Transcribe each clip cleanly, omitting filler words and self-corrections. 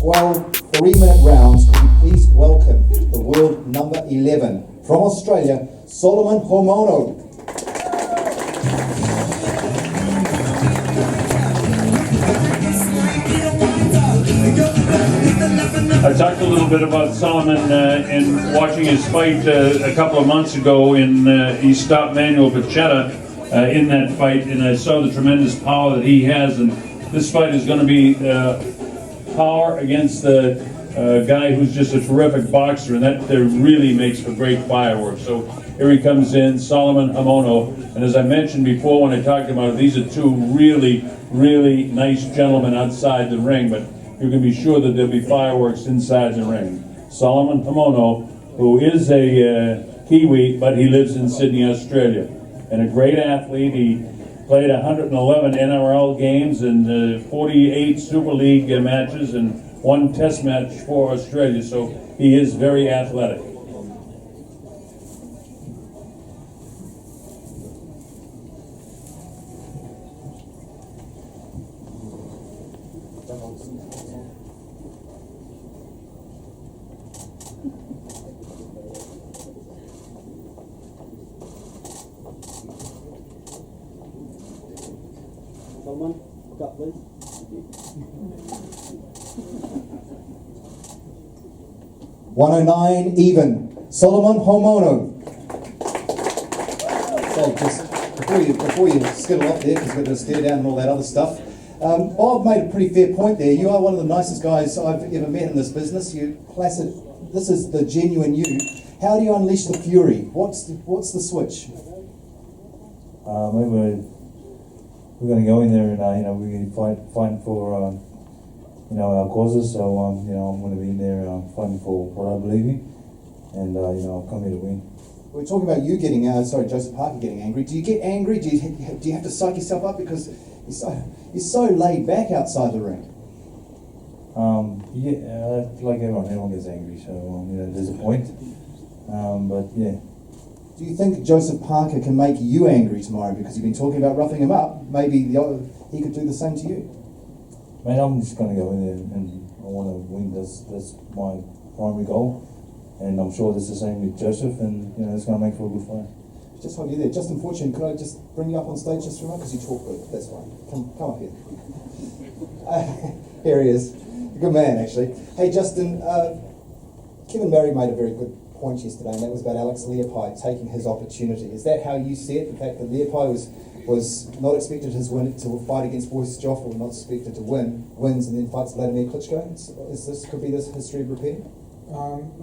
12 3-minute rounds, could you please welcome the world number 11 from Australia, Solomon Haumono. I talked a little bit about Solomon in watching his fight a couple of months ago. He stopped Manuel Pachetta in that fight, and I saw the tremendous power that he has. And this fight is going to be power against the guy who's just a terrific boxer, and that really makes for great fireworks. So here he comes in, Solomon Haumono. And as I mentioned before when I talked about it, these are two really, really nice gentlemen outside the ring, but you can be sure that there'll be fireworks inside the ring. Solomon Haumono, who is a Kiwi, but he lives in Sydney, Australia, and a great athlete. He played 111 NRL games and 48 Super League matches and one test match for Australia, so he is very athletic. Solomon, look up please. 109 even, Solomon Haumono. So just before you skittle off there, because you've got to stare down and all that other stuff, Bob made a pretty fair point there. You are one of the nicest guys I've ever met in this business. You placid. This is the genuine you. How do you unleash the fury? What's the switch? Maybe we're going to go in there and we're going to fight for our causes. So I'm going to be in there fighting for what I believe in, and I'll come here to win. We're talking about you getting Joseph Parker getting angry. Do you get angry? Do you have to psych yourself up because you're so laid back outside the ring? Like everyone gets angry. So there's a point. But yeah. Do you think Joseph Parker can make you angry tomorrow because you've been talking about roughing him up? Maybe he could do the same to you. Man, I'm just going to go in there and I want to win. That's my primary goal, and I'm sure that's the same with Joseph, and it's going to make for a good fight. Just hold you there. Justin Fortune, could I just bring you up on stage just for a moment? Because you talk good. That's fine. Come up here. Here he is. Good man, actually. Hey, Justin, Kevin Barry made a very good point yesterday, and that was about Alex Leapai taking his opportunity. Is that how you see it? The fact that Leapai was not expected to fight against Boris Joffrey, not expected to wins, and then fights Vladimir Klitschko? Could be this history of repeating?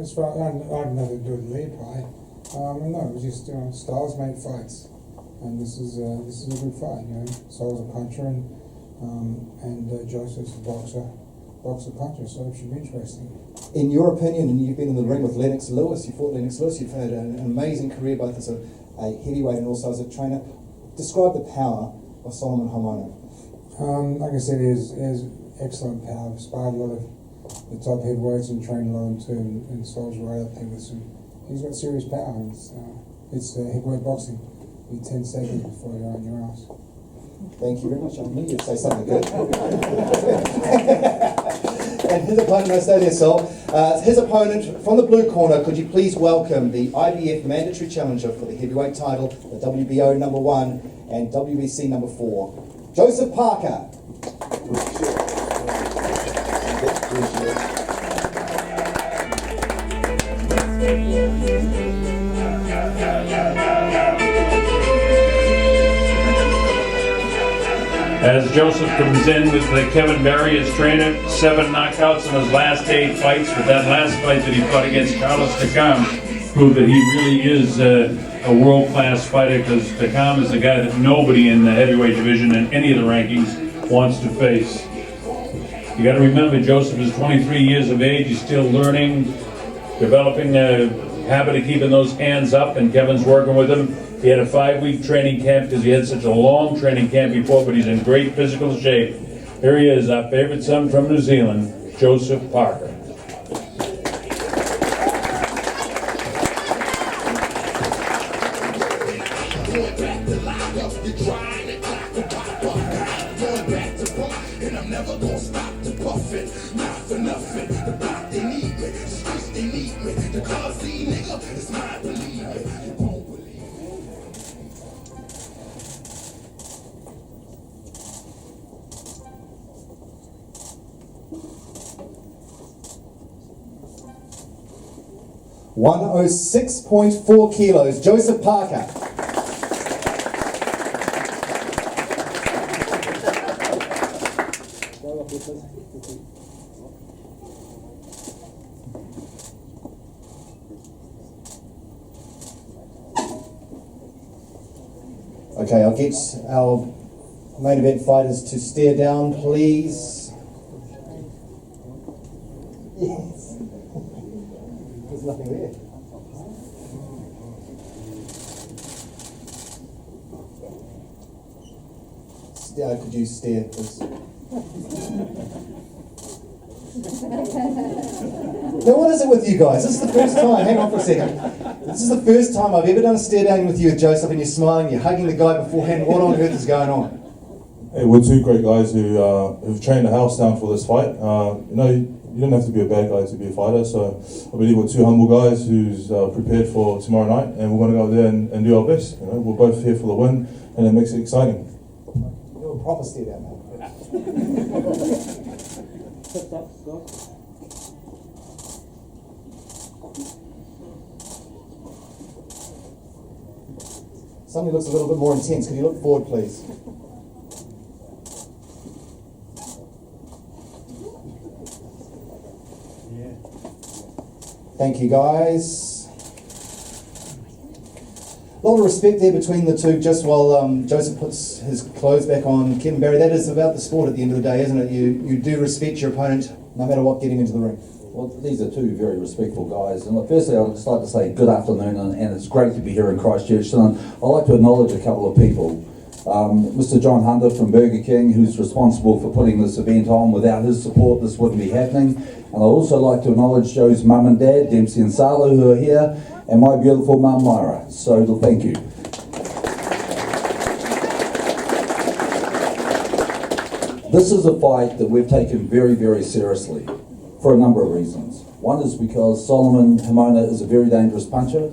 As far I'd nothing to do with Leapai. No, it was just styles make fights, and this is a good fight. Sol's a puncher, and Joseph's a boxer puncher, so it should be interesting. In your opinion, and you've been in the ring with Lennox Lewis, you fought Lennox Lewis, you've had an amazing career both as a heavyweight and also as a trainer. Describe the power of Solomon Haumono. Like I said, he has excellent power. I've sparred a lot of the top heavyweights and trained a lot of them too, and Sol's right up there with him. He's got serious power. It's heavyweight boxing. Be 10 seconds before you're on your ass. Thank you very much. I knew you'd say something good. And his opponent, I say there, Sol. His opponent from the blue corner, could you please welcome the IBF mandatory challenger for the heavyweight title, the WBO number 1 and WBC number 4, Joseph Parker. As Joseph comes in with Kevin Barry as trainer, 7 knockouts in his last 8 fights, but that last fight that he fought against Carlos Takam proved that he really is a world-class fighter, because Takam is the guy that nobody in the heavyweight division in any of the rankings wants to face. You got to remember, Joseph is 23 years of age. He's still learning, developing a habit of keeping those hands up, and Kevin's working with him. He had a 5-week training camp because he had such a long training camp before, but he's in great physical shape. Here he is, our favorite son from New Zealand, Joseph Parker. And I'm never gonna stop the puffin'. for nothing. The block they need me, the streets they need me, the car see nigga, it's mine, believe me. You won't believe me. (106.4 kilos), Joseph Parker. Go up here, please. Okay, I'll get our main event fighters to stare down, please. Yes. There's nothing there. Could you stare, please? Now, what is it with you guys? This is the first time. Hang on for a second. This is the first time I've ever done a stare down with you, Joseph, and you're smiling, you're hugging the guy beforehand. What on earth is going on? Hey, we're two great guys who've trained the house down for this fight. You don't have to be a bad guy to be a fighter, so I believe we're two humble guys who's prepared for tomorrow night, and we're going to go out there and do our best. We're both here for the win, and it makes it exciting. You're a proper stare down, man. Sit up, go. Somebody looks a little bit more intense. Could you look forward, please? Thank you, guys. A lot of respect there between the two, just while Joseph puts his clothes back on. Kevin Barry, that is about the sport at the end of the day, isn't it? You do respect your opponent, no matter what, getting into the ring. Well, these are two very respectful guys. And firstly, I'd just like to say good afternoon, and it's great to be here in Christchurch. And I'd like to acknowledge a couple of people. Mr. John Hunter from Burger King, who's responsible for putting this event on. Without his support, this wouldn't be happening. And I'd also like to acknowledge Joe's mum and dad, Dempsey and Salo, who are here, and my beautiful mum, Myra. So thank you. This is a fight that we've taken very, very seriously for a number of reasons. One is because Solomon Haumono is a very dangerous puncher.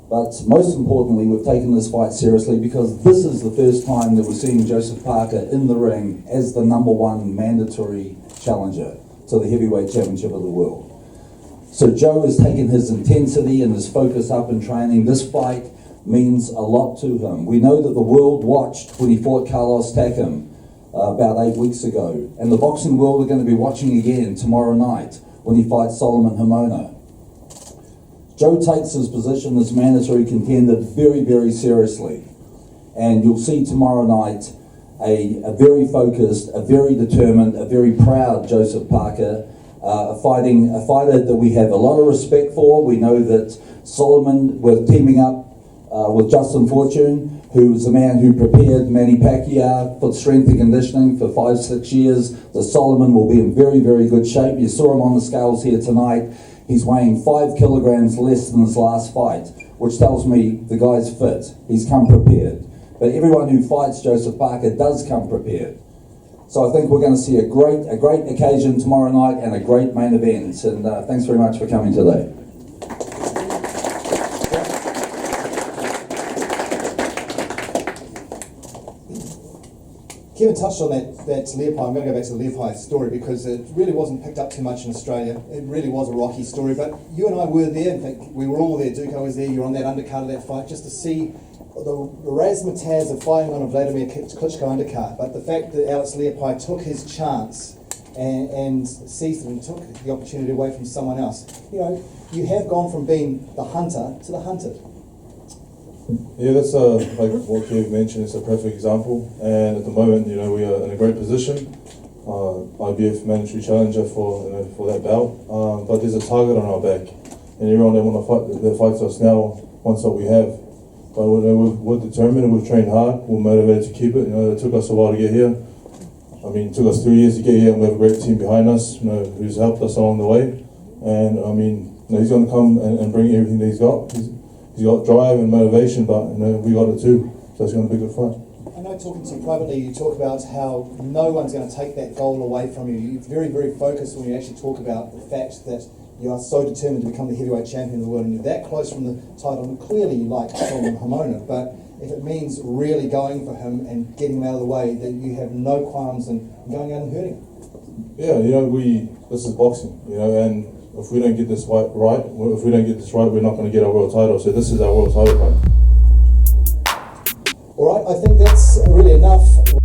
But most importantly, we've taken this fight seriously because this is the first time that we're seeing Joseph Parker in the ring as the #1 mandatory challenger to the heavyweight championship of the world. So Joe has taken his intensity and his focus up in training. This fight means a lot to him. We know that the world watched when he fought Carlos Takam about 8 weeks ago, and the boxing world are going to be watching again tomorrow night when he fights Solomon Haumono. Joe takes his position as mandatory contender very, very seriously, and you'll see tomorrow night a very focused, a very determined, a very proud Joseph Parker, a fighter that we have a lot of respect for. We know that Solomon, we're teaming up with Justin Fortune, who was the man who prepared Manny Pacquiao for strength and conditioning for 5-6 years. So Solomon will be in very, very good shape. You saw him on the scales here tonight. He's weighing 5 kilograms less than his last fight, which tells me the guy's fit. He's come prepared. But everyone who fights Joseph Parker does come prepared. So I think we're going to see a great occasion tomorrow night and a great main event. And thanks very much for coming today. Kevin touched on that Leopai. I'm going to go back to the Leopai story because it really wasn't picked up too much in Australia. It really was a rocky story, but you and I were there. In fact, we were all there. Duco was there. You're on that undercard of that fight just to see the razzmatazz of fighting on a Vladimir Klitschko undercard. But the fact that Alex Leopai took his chance and seized it and took the opportunity away from someone else. You have gone from being the hunter to the hunted. Yeah, that's like what Kev mentioned. It's a perfect example, and at the moment, we are in a great position. IBF mandatory challenger for that bout, but there's a target on our back, and everyone that want to fight that fights us now wants what we have. But we're determined and we've trained hard. We're motivated to keep it. It took us a while to get here. I mean, it took us 3 years to get here, and we have a great team behind us, who's helped us along the way. And I mean, he's going to come and bring everything that he's got. He's got drive and motivation, but we got it too. So it's going to be a good fight. I know talking to you privately, you talk about how no one's going to take that goal away from you. You're very, very focused when you actually talk about the fact that you are so determined to become the heavyweight champion of the world, and you're that close from the title. And clearly you like Solomon Haumono, but if it means really going for him and getting him out of the way, then you have no qualms in going out and hurting him. Yeah, you know, this is boxing, you know, and if we don't get this right, if we don't get this right, we're not going to get our world title. So this is our world title fight. All right, I think that's really enough.